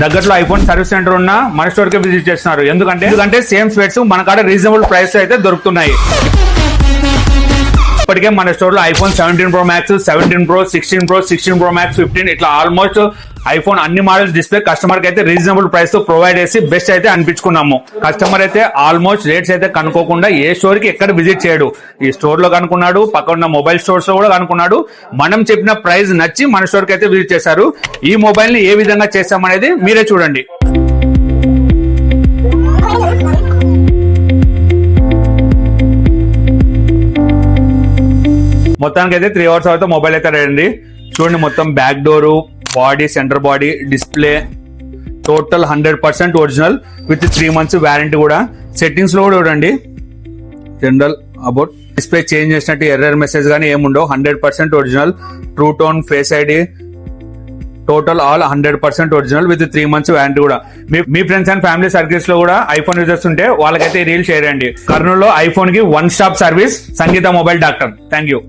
దగ్గరలో iPhone service centre ఉన్న మన స్టోర్ కి విజిట్ చేస్తున్నారు. ఎందుకంటే సేమ్ స్పెట్స్ మన కాడ రీజనబుల్ ప్రైస్ అయితే దొరుకుతున్నాయి. ఇప్పటికే మన స్టోర్ లో iPhone 17 Pro Max, 17 Pro, 16 Pro, 16 Pro Max, 15 ఇట్లా ఆల్మోస్ట్ ఐఫోన్ అన్ని మోడల్స్ డిస్ప్లే కస్టమర్ కి అయితే రీజనబుల్ ప్రైస్ తో ప్రొవైడ్ చేసి బెస్ట్ అయితే అనిపించుకున్నాము. కస్టమర్ అయితే ఆల్మోస్ట్ రేట్స్ అయితే కనుక్కోకుండా ఏ స్టోర్ కి ఎక్కడ విజిట్ చేయడు. ఈ స్టోర్ లో కనుక్కున్నాడు, పక్కన ఉన్న మొబైల్ స్టోర్స్ లో కూడా కనుక్కున్నాడు. మనం చెప్పిన ప్రైస్ నచ్చి మన స్టోర్ కి అయితే విజిట్ చేశారు. ఈ మొబైల్ ని ఏ విధంగా చేస్తామనేది మీరే చూడండి. మొత్తానికి అయితే 3 hours తర్వాత మొబైల్ అయితే రెడీ. చూడండి, మొత్తం back door, body, centre body, display total 100% original with 3 months warranty కూడా. సెట్టింగ్స్ లో కూడా చూడండి, జనరల్ అబౌట్ డిస్ప్లే చేంజ్ చేసినట్టు ఎర్రర్ మెసేజ్ గానీ ఏముండవు. 100% original. True tone, face ID total all 100% original with 3 months warranty కూడా. మీ ఫ్రెండ్స్ అండ్ ఫ్యామిలీ సర్కిల్స్ లో కూడా ఐఫోన్ యూజర్స్ ఉంటే వాళ్ళకైతే రీల్ షేర్ చేయండి. కర్నూలులో ఐఫోన్ కి 1 stop service Sangeetha mobile doctor. Thank you.